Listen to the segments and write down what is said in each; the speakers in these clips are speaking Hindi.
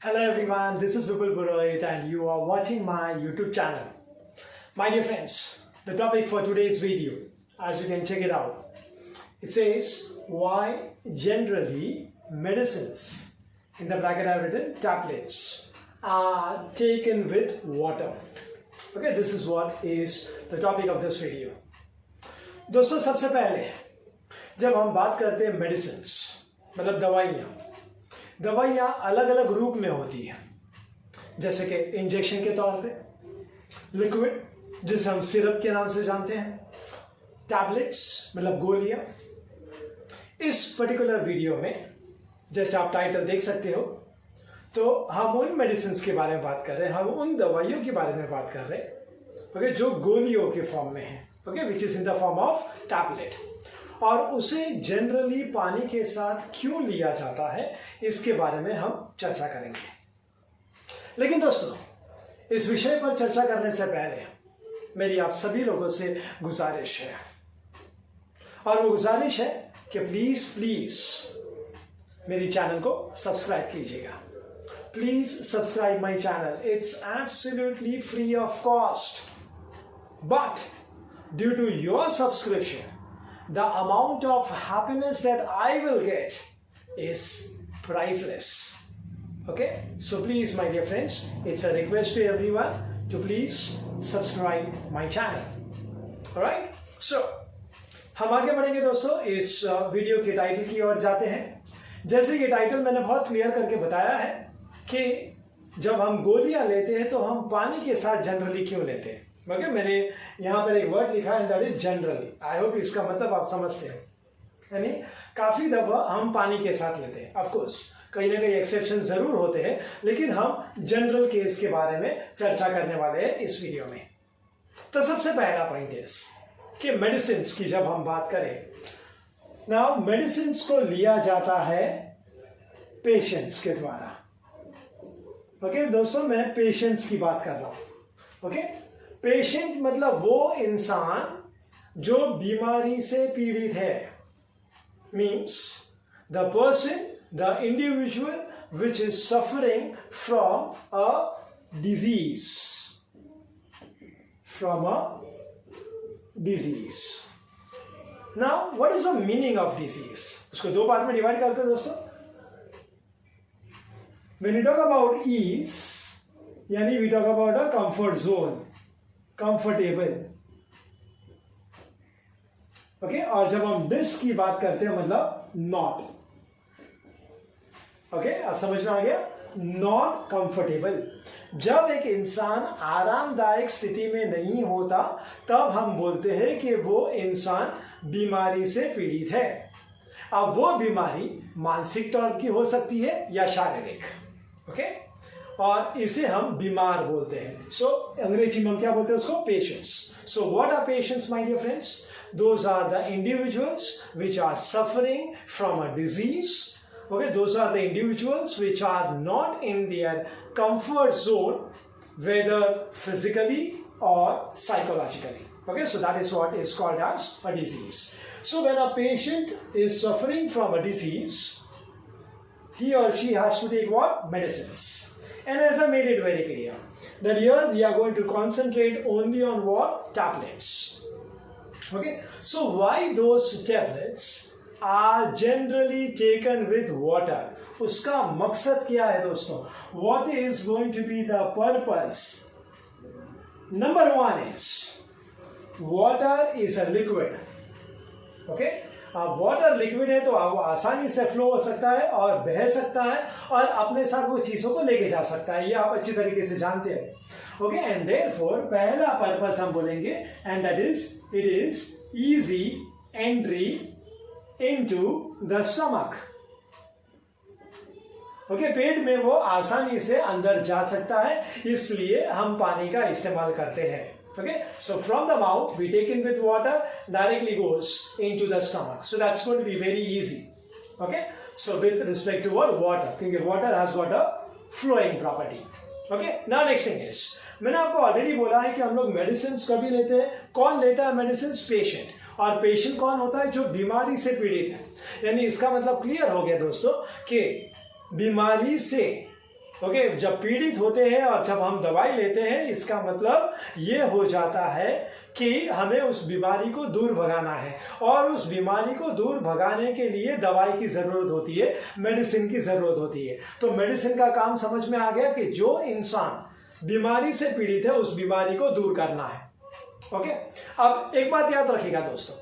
Hello everyone, this is Vipul Purohit and you are watching my YouTube channel. My dear friends, the topic for today's video, as you can check it out, it says why generally medicines, in the bracket I have written tablets, are taken with water. Okay, this is what is the topic of this video. दोस्तों सबसे पहले जब हम बात करते हैं मेडिसिन्स मतलब दवाइयाँ अलग अलग रूप में होती हैं, जैसे कि इंजेक्शन के तौर पे, लिक्विड जिसे हम सिरप के नाम से जानते हैं, टैबलेट्स मतलब गोलियां। इस पर्टिकुलर वीडियो में जैसे आप टाइटल देख सकते हो तो हम उन मेडिसिन्स के बारे में बात कर रहे हैं, हम उन दवाइयों के बारे में बात कर रहे हैं ओके, जो गोलियों के फॉर्म में है okay, which is in the form of tablet, और उसे जनरली पानी के साथ क्यों लिया जाता है इसके बारे में हम चर्चा करेंगे। लेकिन दोस्तों इस विषय पर चर्चा करने से पहले मेरी आप सभी लोगों से गुजारिश है, और वो गुजारिश है कि प्लीज मेरी चैनल को सब्सक्राइब कीजिएगा। Please subscribe my channel, it's absolutely free of cost, but due to your subscription the amount of happiness that I will get is priceless. Okay, so please my dear friends, it's a request to everyone to please subscribe my channel. Alright, so हम आगे बढ़ेंगे दोस्तों, इस वीडियो के टाइटल की ओर जाते हैं। जैसे ये टाइटल मैंने बहुत क्लियर करके बताया है कि जब हम गोलियां लेते हैं तो हम पानी के साथ जनरली क्यों लेते हैं। ओके, मैंने यहाँ पर एक वर्ड लिखा है, that is generally. I hope इसका मतलब आप समझते हैं, यानी काफी दफा हम पानी के साथ लेते हैं। ऑफ कोर्स कहीं ना कहीं एक्सेप्शन जरूर होते हैं, लेकिन हम जनरल केस के बारे में चर्चा करने वाले हैं इस वीडियो में। तो सबसे पहला पॉइंट है कि मेडिसिन की जब हम बात करें ना, मेडिसिन को लिया जाता है पेशेंट्स के द्वारा। ओके दोस्तों, मैं पेशेंट्स की बात कर रहा हूं। ओके, पेशेंट मतलब वो इंसान जो बीमारी से पीड़ित है, means the person, the individual which is suffering from a disease, now what is the meaning of disease? उसको दो पार्ट में डिवाइड करते हैं दोस्तों। When you talk about ease, यानी we talk about a comfort zone, comfortable okay, और जब हम डिस की बात करते हैं मतलब नॉट। ओके, अब समझ में आ गया, नॉट कंफर्टेबल। जब एक इंसान आरामदायक स्थिति में नहीं होता तब हम बोलते हैं कि वो इंसान बीमारी से पीड़ित है। अब वो बीमारी मानसिक तौर की हो सकती है या शारीरिक। ओके, और इसे हम बीमार बोलते हैं। सो अंग्रेजी में हम क्या बोलते हैं उसको? Patients. So what are patients my dear friends? Those are the individuals which are suffering from a disease. Okay, those are the individuals which are not in their comfort zone, whether physically or psychologically. Okay, so that is what is called as a disease. So when a patient is suffering from a disease, he or she has to take what? Medicines. And as I made it very clear, that here we are going to concentrate only on what? Tablets. Okay, so why those tablets are generally taken with water? उसका मकसद क्या है दोस्तों? What is going to be the purpose? Number one is, water is a liquid. Okay, water liquid है तो वो आसानी से फ्लो हो सकता है और बह सकता है और अपने साथ वो चीजों को लेके जा सकता है, ये आप अच्छी तरीके से जानते हैं। ओके, एंड देयरफॉर पहला पर्पस हम बोलेंगे, and that is it is easy entry into the stomach. Okay, पेट में वो आसानी से अंदर जा सकता है, इसलिए हम पानी का इस्तेमाल करते हैं। Okay, so from the mouth we take in with water, directly goes into the stomach. So that's going to be very easy. Okay, so with respect to what? Water, क्योंकि water has got a flowing property. Okay, now next thing is, मैंने आपको ऑलरेडी बोला है कि हम लोग मेडिसिन कभी लेते हैं। कौन लेता है मेडिसिन? पेशेंट। और पेशेंट कौन होता है? जो बीमारी से पीड़ित है। यानी इसका मतलब क्लियर हो गया दोस्तों कि बीमारी से ओके जब पीड़ित होते हैं और जब हम दवाई लेते हैं, इसका मतलब ये हो जाता है कि हमें उस बीमारी को दूर भगाना है, और उस बीमारी को दूर भगाने के लिए दवाई की जरूरत होती है, मेडिसिन की जरूरत होती है। तो मेडिसिन का काम समझ में आ गया कि जो इंसान बीमारी से पीड़ित है उस बीमारी को दूर करना है। ओके, अब एक बात याद रखिएगा दोस्तों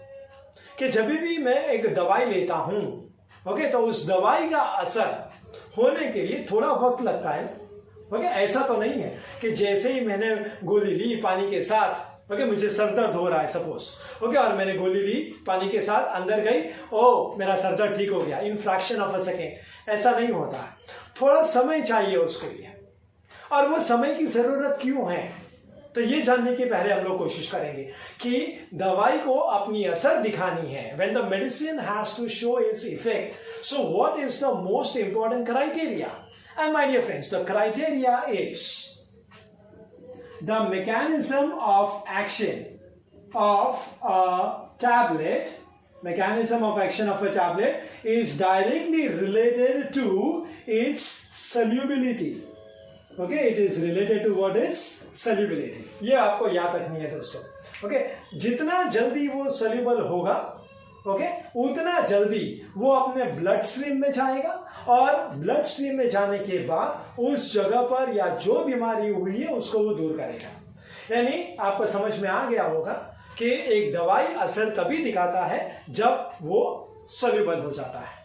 कि जब भी मैं एक दवाई लेता हूं, ओके, तो उस दवाई का असर होने के लिए थोड़ा वक्त लगता है। ओके, ऐसा तो नहीं है कि जैसे ही मैंने गोली ली पानी के साथ, ओके, मुझे सर दर्द हो रहा है सपोज, ओके, और मैंने गोली ली पानी के साथ, अंदर गई, ओ मेरा सर दर्द ठीक हो गया in fraction of a second. ऐसा नहीं होता है, थोड़ा समय चाहिए उसके लिए। और वो समय की जरूरत क्यों है, तो ये जानने के पहले हम लोग कोशिश करेंगे कि दवाई को अपनी असर दिखानी है। When the medicine has to show its effect, so what is the most important criteria? And my dear friends, the criteria is the mechanism of action of a tablet. Mechanism of action of a tablet is directly related to its solubility. Okay, it is related to what is solubility. ये आपको याद रखनी है दोस्तों। ओके, जितना जल्दी वो soluble होगा, ओके, उतना जल्दी वो अपने ब्लड स्ट्रीम में जाएगा, और ब्लड स्ट्रीम में जाने के बाद उस जगह पर या जो बीमारी हुई है उसको वो दूर करेगा। यानी आपको समझ में आ गया होगा कि एक दवाई असर तभी दिखाता है जब वो soluble हो जाता है।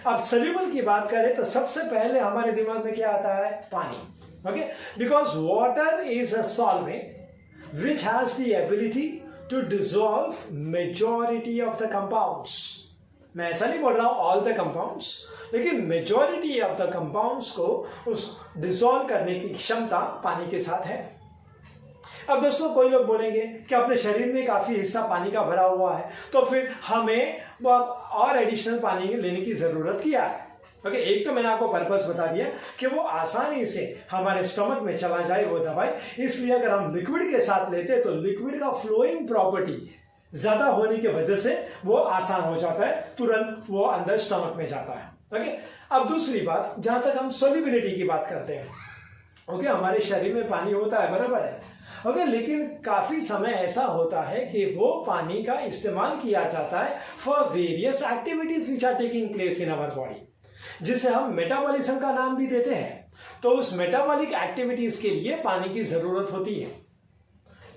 अब soluble की बात करें तो सबसे पहले हमारे दिमाग में क्या आता है? पानी। Okay, because water is a solvent which has the ability to dissolve majority of the compounds. मैं ऐसा नहीं बोल रहा हूं all the compounds, लेकिन majority of the compounds को उस dissolve करने की क्षमता पानी के साथ है। अब दोस्तों कोई लोग बोलेंगे कि अपने शरीर में काफी हिस्सा पानी का भरा हुआ है, तो फिर हमें और एडिशनल पानी लेने की जरूरत क्या है? ओके, एक तो मैंने आपको पर्पस बता दिया कि वो आसानी से हमारे स्टमक में चला जाए वो दवाई, इसलिए अगर हम लिक्विड के साथ लेते हैं तो लिक्विड का फ्लोइंग प्रॉपर्टी ज्यादा होने की वजह से वो आसान हो जाता है, तुरंत वो अंदर स्टमक में जाता है। ओके, अब दूसरी बात, जहां तक हम सोल्युबिलिटी की बात करते हैं, ओके, हमारे शरीर में पानी होता है, बराबर है, ओके, लेकिन काफी समय ऐसा होता है कि वो पानी का इस्तेमाल किया जाता है for various activities which are taking place in our body, जिसे हम मेटाबॉलिज्म का नाम भी देते हैं। तो उस मेटाबॉलिक एक्टिविटीज के लिए पानी की जरूरत होती है।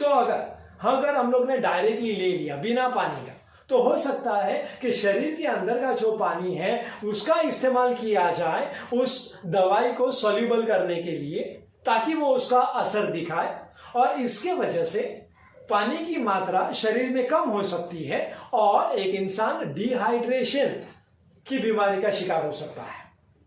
तो अगर हम लोग ने डायरेक्टली ले लिया बिना पानी का, तो हो सकता है कि शरीर के अंदर का जो पानी है उसका इस्तेमाल किया जाए उस दवाई को सॉल्यूबल करने के लिए, ताकि वो उसका असर दिखाए, और इसके वजह से पानी की मात्रा शरीर में कम हो सकती है और एक इंसान डिहाइड्रेशन की बीमारी का शिकार हो सकता है।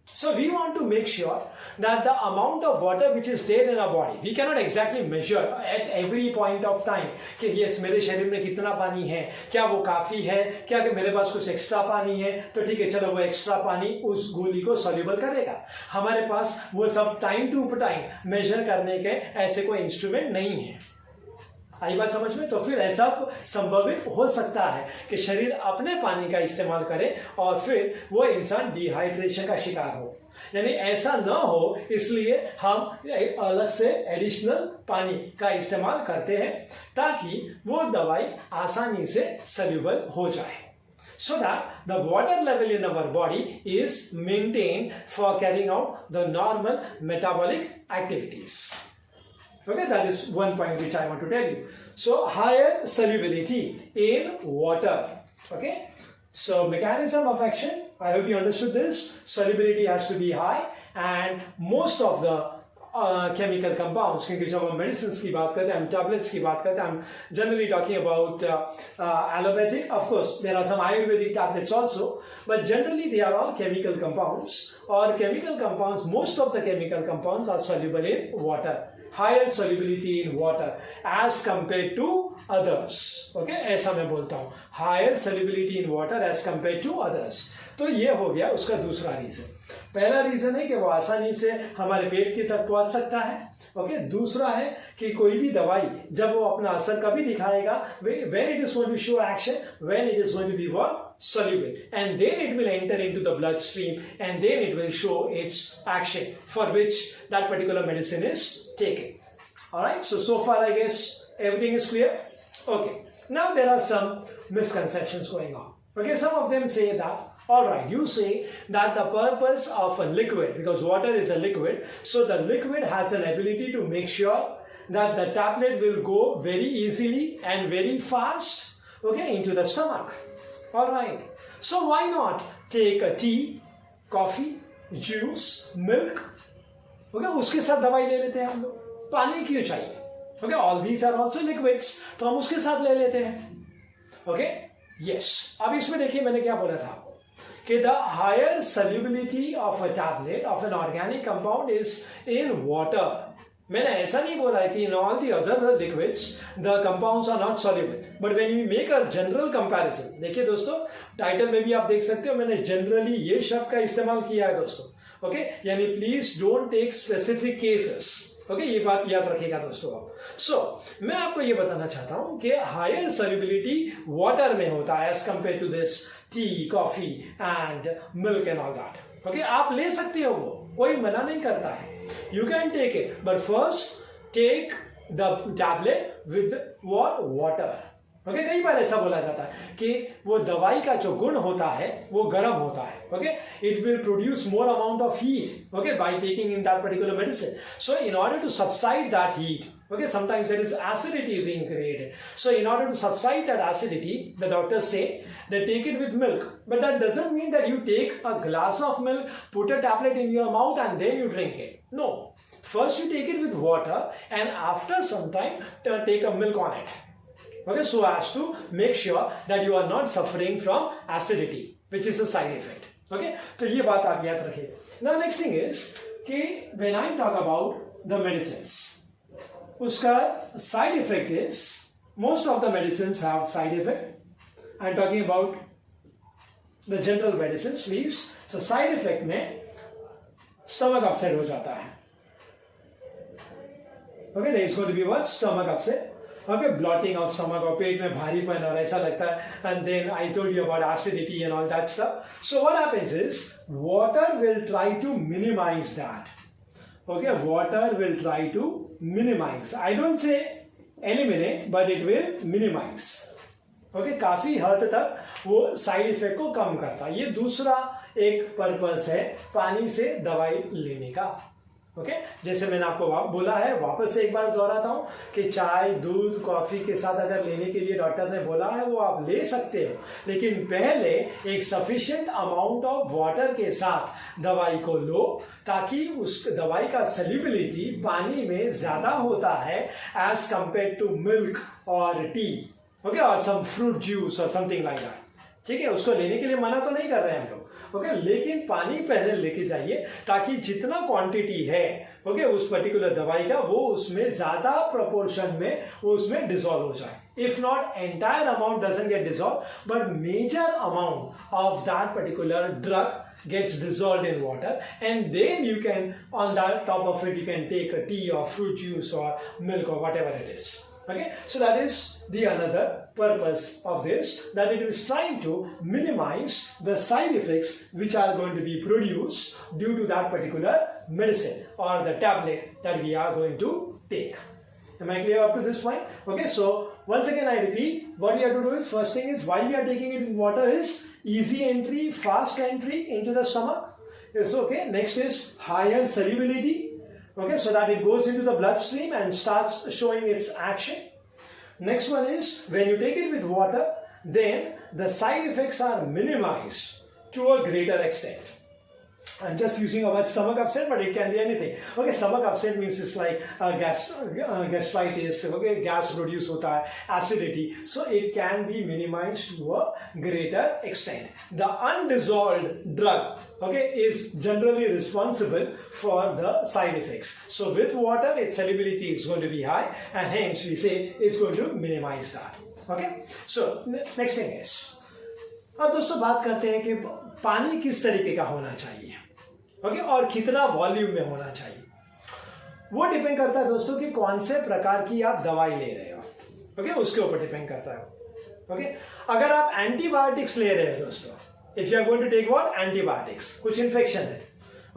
So we want to make sure that the amount of water which is there in our body, we cannot exactly measure at every point of time कि yes मेरे शरीर में कितना पानी है, क्या वो काफी है, क्या मेरे पास कुछ एक्स्ट्रा पानी है, तो ठीक है चलो वो एक्स्ट्रा पानी उस गोली को सॉल्यूबल करेगा। हमारे पास वो सब टाइम टू टाइम मेजर करने के ऐसे कोई इंस्ट्रूमेंट नहीं है। आई बात समझ में? तो फिर ऐसा संभवित हो सकता है कि शरीर अपने पानी का इस्तेमाल करे और फिर वो इंसान डिहाइड्रेशन का शिकार हो। यानी ऐसा न हो, इसलिए हम अलग से एडिशनल पानी का इस्तेमाल करते हैं ताकि वो दवाई आसानी से सॉल्यूबल हो जाए, so that the water level in our body is maintained for carrying out the normal metabolic activities. Okay, that is one point which I want to tell you. So higher solubility in water. Okay, so mechanism of action, I hope you understood this. Solubility has to be high, and most of the chemical compounds, क्योंकि जब हम medicines की बात करते हैं, हम tablets की बात करते हैं, हम generally talking about allopathic. Of course, there are some Ayurvedic tablets also, but generally they are all chemical compounds. Or chemical compounds, most of the chemical compounds are soluble in water. Higher solubility in water as compared to others. Okay, ऐसा मैं बोलता हूँ, higher solubility in water as compared to others. तो ये हो गया उसका दूसरा रीजन। पहला रीजन है कि वो आसानी से हमारे पेट की तक पहुंच सकता है। ओके, दूसरा है कि कोई भी दवाई जब वो अपना असर कभी दिखाएगा, when it is going to show action, when it is going to be what? Soluble, and then it will enter into the bloodstream and then it will show its action for which that particular medicine is taken. Alright, so far I guess everything is clear. Okay, now there are some misconceptions going on. Okay, some of them say that, alright, you say that the purpose of a liquid, because water is a liquid, so the liquid has an ability to make sure that the tablet will go very easily and very fast, okay, into the stomach. Alright, so why not take a tea, coffee, juice, milk, okay, उसके साथ दवाई ले लेते हैं हम लोग। पानी क्यों चाहिए? Okay, all these are also liquids, तो हम उसके साथ ले लेते हैं। Okay, yes, अब इसमें देखिए मैंने क्या बोला था कि the higher solubility of a tablet of an organic compound is in water. मैंने ऐसा नहीं बोला है कि in all the other liquids the compounds are not soluble, but when we make a general comparison, देखिए दोस्तों टाइटल में भी आप देख सकते हो मैंने जनरली ये शब्द का इस्तेमाल किया है दोस्तों। ओके, यानी please don't take specific cases. Okay, ये बात याद रखिएगा दोस्तों आप। सो मैं आपको ये बताना चाहता हूं कि हायर सॉल्युबिलिटी वाटर में होता है as compare to this tea, coffee and milk and all that. Okay, आप ले सकते हो, वो कोई मना नहीं करता है, you can take it, but first take the tablet with water. Okay, कई बार ऐसा बोला जाता है कि वो दवाई का जो गुण होता है वो गर्म होता है। Okay, it will produce more amount of heat, okay, by taking in that particular medicine. So in order to subside that heat, okay, sometimes there is acidity being created, so in order to subside that acidity the doctors say they take it with milk, but that doesn't mean that you take a glass of milk, put a tablet in your mouth and then you drink it. No, first you take it with water and after some time take a milk on it, okay, so as to make sure that you are not suffering from acidity, which is a side effect. Okay, तो ये बात आप याद रखिए। Now next thing is कि when I talk about the medicines, उसका side effect is most of the medicine have side effect. I am talking about the general medicine please. So side effect में स्टमक अपसेट हो जाता है। Okay, there is going to be what? Stomach upset. Okay, bloating of stomach, और पेट में भारीपन और ऐसा लगता है। And then I told you about acidity and all that stuff. So what happens is water will try to minimise that. Okay, water will try to minimize. I don't say eliminate, but it will minimize. Okay, काफी हद तक वो साइड इफेक्ट को कम करता है। ये दूसरा एक पर्पस है पानी से दवाई लेने का। ओके, जैसे मैंने आपको बोला है, वापस से एक बार दोहराता हूं कि चाय, दूध, कॉफी के साथ अगर लेने के लिए डॉक्टर ने बोला है वो आप ले सकते हो, लेकिन पहले एक सफिशिएंट अमाउंट ऑफ वाटर के साथ दवाई को लो, ताकि उस दवाई का सॉल्युबिलिटी पानी में ज्यादा होता है एज कंपेयर टू मिल्क और टी, ओके, और सम फ्रूट जूस और समथिंग लाइक दैट। ठीक है, उसको लेने के लिए मना तो नहीं कर रहे हैं हम लोग। ओके, लेकिन पानी पहले लेके जाइए ताकि जितना क्वांटिटी है, ओके, उस पर्टिकुलर दवाई का वो उसमें ज्यादा प्रोपोर्शन में वो उसमें डिसॉल्व हो जाए। If not entire amount doesn't get dissolve, but major amount of that particular drug gets dissolved in water, and then you can, on that top of it, you can take a tea or fruit juice or milk or whatever it is. Okay, so that is the another purpose of this, that it is trying to minimize the side effects which are going to be produced due to that particular medicine or the tablet that we are going to take. Am I clear up to this point? Okay, so once again I repeat, what you have to do is, first thing is, why we are taking it in water is easy entry, fast entry into the stomach. Yes, okay. Next is higher solubility. Okay, so that it goes into the bloodstream and starts showing its action. Next one is, when you take it with water, then the side effects are minimized to a greater extent. I'm just using about stomach upset, but it can be anything. Okay, stomach upset means it's like gastritis. Okay, gas produce hota hai, acidity. So it can be minimized to a greater extent. The undissolved drug, okay, is generally responsible for the side effects. So with water, its solubility is going to be high, and hence we say it's going to minimize that. Okay, so next thing is, अब दोस्तों बात करते हैं कि पानी किस तरीके का होना चाहिए, ओके, और कितना वॉल्यूम में होना चाहिए, वो डिपेंड करता है दोस्तों कि कौन से प्रकार की आप दवाई ले रहे हो, ओके, उसके ऊपर डिपेंड करता है, ओके। अगर आप एंटीबायोटिक्स ले रहे हो दोस्तों, if you are going to take what, antibiotics, कुछ इन्फेक्शन है,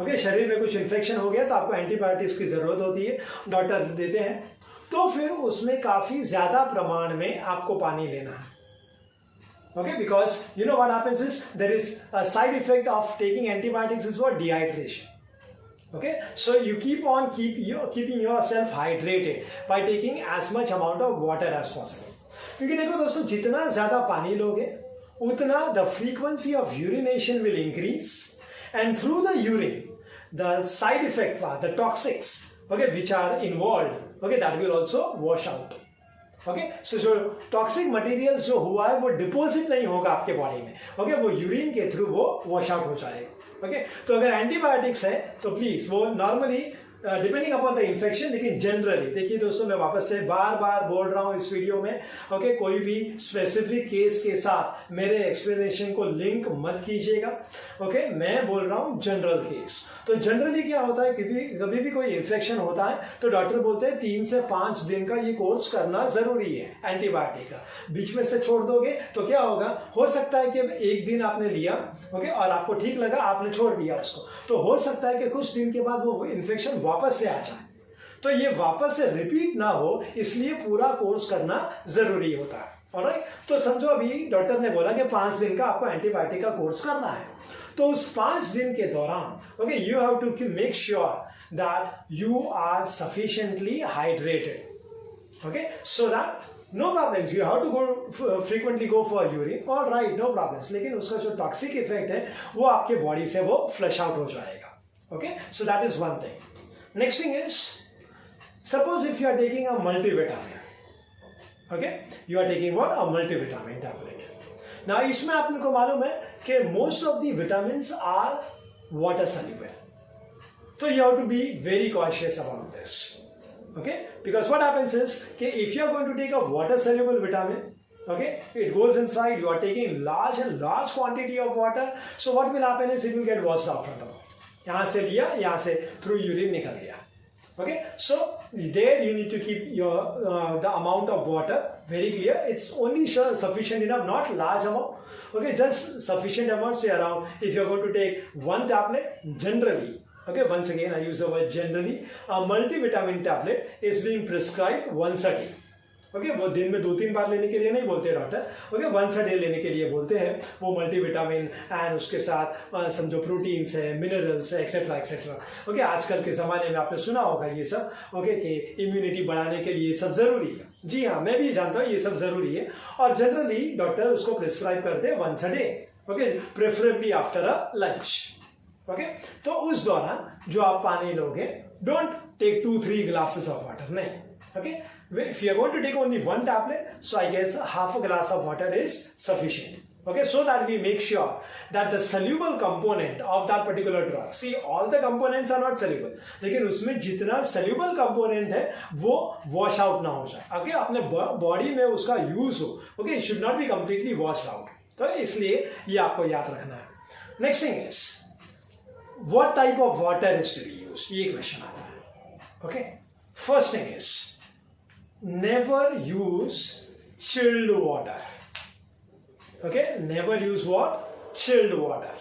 ओके, शरीर में कुछ इन्फेक्शन हो गया तो आपको एंटीबायोटिक्स की जरूरत होती है, डॉक्टर देते हैं, तो फिर उसमें काफी ज्यादा प्रमाण में आपको पानी लेना है, okay, because you know what happens is there is a side effect of taking antibiotics is what, dehydration, okay, so you keeping yourself hydrated by taking as much amount of water as possible, क्योंकि देखो दोस्तों जितना ज्यादा पानी लोगे उतना the frequency of urination will increase and through the urine the side effect part, the toxics, okay, which are involved, okay, that will also wash out, okay, so जो टॉक्सिक मटेरियल जो हुआ है वो डिपोजिट नहीं होगा आपके बॉडी में, ओके, वो यूरिन के थ्रू वो वॉश आउट हो जाएगा, ओके। तो अगर एंटीबायोटिक्स है तो प्लीज वो normally depending upon the infection, लेकिन जनरली देखिए दोस्तों, मैं वापस से बार बार बोल रहा हूं इस वीडियो में, ओके, कोई भी स्पेसिफिक केस के साथ मेरे एक्सप्लेनेशन को लिंक मत कीजिएगा, ओके, मैं बोल रहा हूं जनरल केस। तो जनरली क्या होता है, कभी भी कोई इन्फेक्शन होता है तो डॉक्टर बोलते हैं 3 से 5 दिन का ये कोर्स करना जरूरी है एंटीबायोटिक का, बीच में से छोड़ दोगे तो क्या होगा, हो सकता है कि एक दिन आपने लिया, ओके, और आपको ठीक लगा, आपने छोड़ दिया उसको, तो हो सकता है कि कुछ दिन के बाद वो इन्फेक्शन वापस से आ जाए, तो ये वापस से रिपीट ना हो, इसलिए पूरा कोर्स करना जरूरी होता है, ऑलराइट। तो समझो अभी डॉक्टर ने बोला कि 5 दिन का आपको एंटीबायोटिक का कोर्स करना है, तो उस 5 दिन के दौरान, okay, you have to make sure that you are sufficiently hydrated, okay, so that no problems, you have to go frequently go for urine, all right, no problems, लेकिन उसका जो टॉक्सिक इफेक्ट है वो आपके बॉडी से वो फ्लश आउट हो जाएगा, okay, so that is one thing. Next thing is, suppose if you are taking a multivitamin, okay, you are taking what, a multivitamin tablet. ना इसमें आपको मालूम है कि most of the vitamins are water soluble, so you have to be very cautious about this, okay, because what happens is कि if you are going to take a water soluble vitamin, okay, it goes inside, you are taking large quantity of water, so what will happen is it will get washed out from the body, यहाँ से लिया, यहाँ से through urine निकल गया, okay, so there you need to keep your the amount of water very clear, it's only sufficient enough, not large amount, okay, just sufficient amount, say around, if you are going to take 1 tablet, generally, okay, once again I use the word generally, a multivitamin tablet is being prescribed once a day, okay, वो दिन में 2-3 बार लेने के लिए नहीं बोलते doctor, okay, once a day लेने के लिए बोलते हैं, वो मल्टीविटामिन एंड उसके साथ समझो प्रोटीन्स है, मिनरल्स है, एक्सेट्रा एक्सेट्रा, ओके। आजकल के ज़माने में आपने सुना होगा ये सब, ओके, कि इम्यूनिटी बढ़ाने के लिए सब ज़रूरी है, जी हाँ, मैं भी जानता हूँ ये सब ज़रूरी है, और जनरली डॉक्टर उसको प्रिस्क्राइब करते हैं once a day, okay, preferably after a lunch, okay. तो उस दौरान जो आप पानी लोगे, don't take 2-3 glasses of water, नहीं, okay, if you are going to take only 1 tablet, so I guess half a glass of water is sufficient, okay, so that we make sure that the soluble component of that particular drug, see all the components are not soluble, लेकिन उसमें जितना soluble component है वो wash out ना हो जाए, okay, अपने बॉडी में उसका यूज हो, okay, it should not be completely washed out, तो इसलिए ये आपको याद रखना है। Next thing is, what type of water is to be used, ये क्वेश्चन आता है, okay. First thing is, never use chilled water, okay, never use what, chilled water,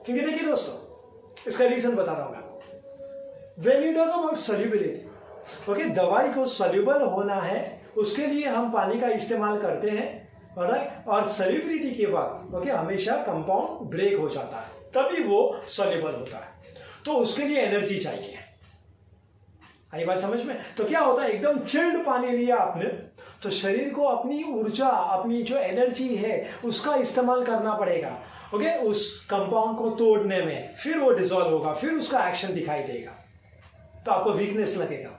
क्योंकि देखिए दोस्तों इसका रीजन बताता हूं मैं। When you talk about solubility, okay, दवाई को सॉल्युबल होना है, उसके लिए हम पानी का इस्तेमाल करते हैं, ऑलराइट, और सॉल्युबिलिटी के वक्त, ओके, हमेशा कंपाउंड ब्रेक हो जाता है, तभी वो सॉल्युबल होता है, तो उसके लिए एनर्जी चाहिए, आई बात समझ में। तो क्या होता है, एकदम चिल्ड पानी लिया आपने तो शरीर को अपनी ऊर्जा, अपनी जो एनर्जी है उसका इस्तेमाल करना पड़ेगा, ओके, उस कंपाउंड को तोड़ने में, फिर वो डिसॉल्व होगा, फिर उसका एक्शन दिखाई देगा, तो आपको वीकनेस लगेगा,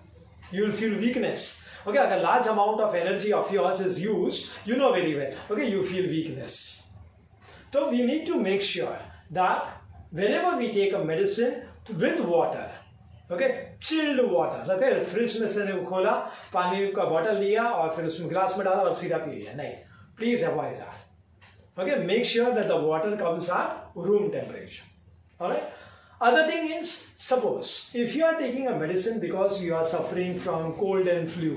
you will feel weakness, okay. अगर large amount of energy of yours is used, you know very well, okay, you feel weakness. तो we need to make sure that whenever we take a medicine with water, okay, chilled water, okay, fridge में से खोला, पानी का बॉटल लिया और फिर उसमें ग्लास में डाला और सीधा पी लिया, नहीं, please avoid that, Okay, make sure that the water comes at room temperature. All right. Other thing is, suppose if you are taking a medicine because you are suffering from cold and flu,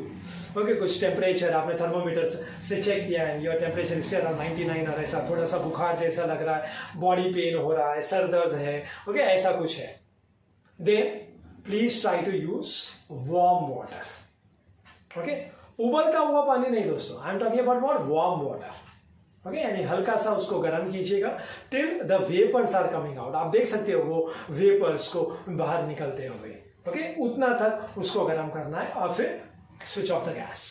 okay, कुछ टेम्परेचर आपने थर्मोमीटर से चेक किया है, योर टेम्परेचर इससे अराउंड 99 और ऐसा थोड़ा सा बुखार जैसा लग रहा है, बॉडी पेन हो रहा है, सर दर्द है, ओके, ऐसा कुछ है, then please try to use warm water. Okay, उबलता हुआ पानी नहीं दोस्तों, I am talking about what, warm water. Okay, यानी हल्का सा उसको गर्म कीजिएगा till the vapours are coming out. आप देख सकते हो वो वेपर्स को बाहर निकलते हुए. ओके, उतना तक उसको गर्म करना है और फिर switch off the gas.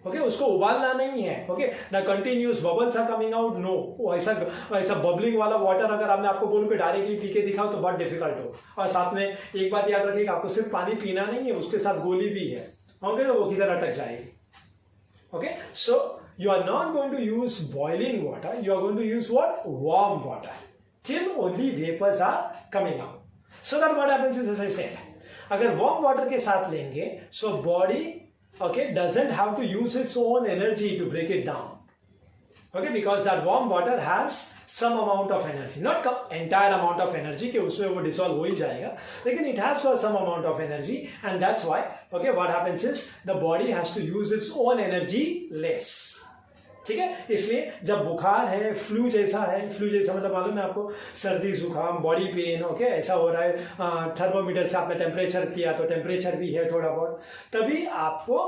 Okay, उसको उबालना नहीं है. Okay, the continuous bubbles are coming out, no. ऐसा बबलिंग वाला वाटर अगर मैं आपको बोलूं कि डायरेक्टली पी के दिखाओ तो बहुत डिफिकल्ट हो. और साथ में एक बात याद रखिएगा, आपको सिर्फ पानी पीना नहीं है, उसके साथ गोली भी है. ओके, तो वो किधर अटक जाएगी. Okay, so you are not going to use boiling water, you are going to use what? Warm water till only vapors are coming out. So that what happens is, as I said, अगर warm water के साथ लेंगे, so body, okay, doesn't have to use its own energy to break it down. Okay, because that warm water has some amount of energy, not entire amount of energy कि उसमें वो dissolve हो ही जाएगा, लेकिन it has got some amount of energy, and that's why, okay, what happens is the body has to use its own energy less. ठीक है, इसलिए जब बुखार है, फ्लू जैसा है, फ्लू जैसा मतलब मालूम है आपको, सर्दी जुकाम, बॉडी पेन, ओके, ऐसा हो रहा है, थर्मोमीटर से आपने टेम्परेचर किया तो टेम्परेचर भी है थोड़ा बहुत, तभी आपको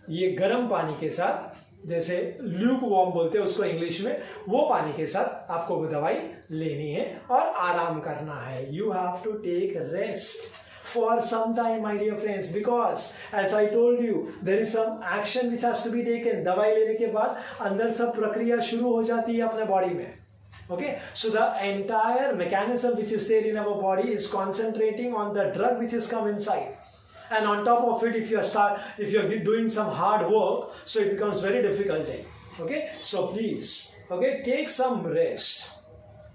ये गर्म पानी के साथ, जैसे ल्यूक वार्म बोलते हैं उसको इंग्लिश में, वो पानी के साथ आपको वो दवाई लेनी है और आराम करना है. You have to take rest for some time, my dear friends, because as I told you, there is some action which has to be taken. दवाई लेने के बाद अंदर सब प्रक्रिया शुरू हो जाती है अपने बॉडी में. Okay, so the entire mechanism which is there in our body is concentrating on the drug which has come inside. And on top of it, if you're doing some hard work, so it becomes very difficult. Okay, so please, okay, take some rest.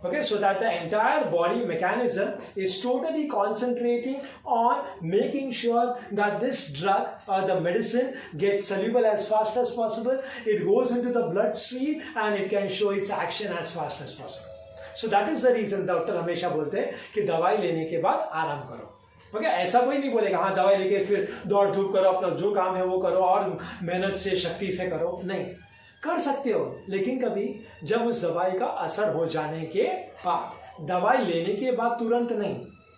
Okay, so that the entire body mechanism is totally concentrating on making sure that this drug or the medicine gets soluble as fast as possible. It goes into the bloodstream and it can show its action as fast as possible. So that is the reason doctor हमेशा बोलते हैं कि दवाई लेने के बाद आराम करो. ओके, ऐसा कोई नहीं बोलेगा हाँ दवाई लेके फिर दौड़ धूप करो, अपना जो काम है वो करो और मेहनत से शक्ति से करो. नहीं, कर सकते हो, लेकिन कभी जब उस दवाई का असर हो जाने के बाद, दवाई लेने के बाद तुरंत नहीं.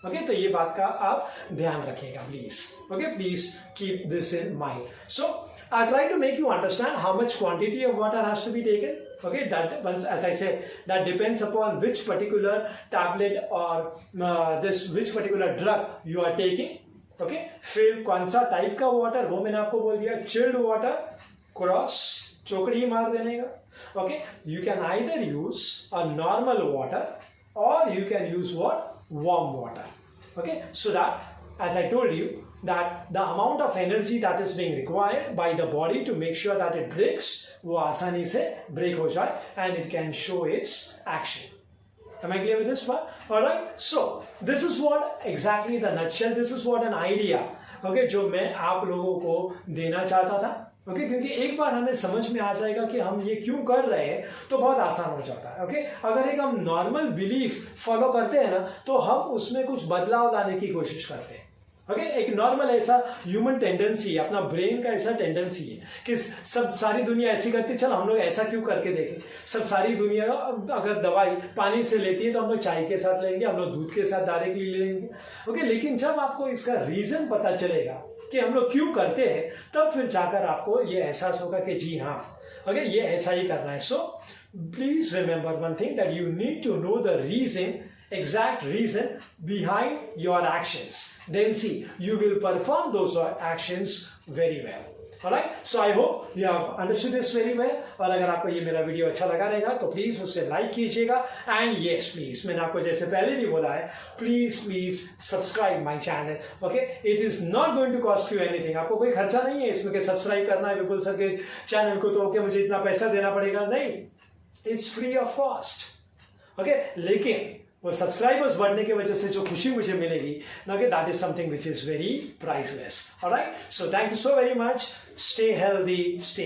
ओके, तो ये बात का आप ध्यान रखिएगा please. Okay, please keep this in mind. So I try to make you understand how much quantity of water has to be taken. Okay, that once, as I said, that depends upon which particular tablet or which particular drug you are taking. Okay, फिर कौन सा टाइप का वाटर, वो मैंने आपको बोल दिया. चिल्ड वाटर, क्रॉस चौकड़ी मार देने का. Okay, you can either use a normal water और you can use what, warm water. Okay, so that as I told you that the amount of energy that is being required by the body to make sure that it breaks, वो आसानी से break हो जाए and it can show its action. Am I clear with this one? Alright, so this is what exactly the nutshell, this is what an idea, okay, जो मैं आप लोगों को देना चाहता था. ओके, क्योंकि एक बार हमें समझ में आ जाएगा कि हम ये क्यों कर रहे हैं तो बहुत आसान हो जाता है. ओके, अगर एक हम नॉर्मल बिलीफ फॉलो करते हैं ना तो हम उसमें कुछ बदलाव लाने की कोशिश करते हैं. ओके, एक नॉर्मल ऐसा ह्यूमन टेंडेंसी है, अपना ब्रेन का ऐसा टेंडेंसी है कि सब सारी दुनिया ऐसी करती है, चलो हम लोग ऐसा क्यों करके देखें. सब सारी दुनिया अगर दवाई पानी से लेती है तो हम लोग चाय के साथ लेंगे, हम लोग दूध के साथ डायरेक्टली ले लेंगे. ओके, लेकिन जब आपको इसका रीजन पता चलेगा कि हम लोग क्यों करते हैं, तब फिर जाकर आपको ये एहसास होगा कि जी हाँ, ओके, ये ऐसा ही करना है. So please remember one thing, that you need to know the reason, exact reason behind your actions. Then see, you will perform those actions very well. Alright, so I hope you have understood this very well. और अगर आपको ये मेरा वीडियो अच्छा लगा रहेगा तो प्लीज उसे लाइक कीजिएगा. एंड यस प्लीज, मैंने आपको जैसे पहले भी बोला है, please subscribe my channel. Okay, it is not going to cost you anything. आपको कोई खर्चा नहीं है इसमें कि सब्सक्राइब करना है विपुल सर के चैनल को तो ओके मुझे इतना पैसा देना पड़ेगा. नहीं, it's free of cost. Okay, लेकिन वो सब्सक्राइबर्स बढ़ने की वजह से जो खुशी मुझे मिलेगी, that is something which is very priceless. Alright, so thank you so very much. Stay healthy, stay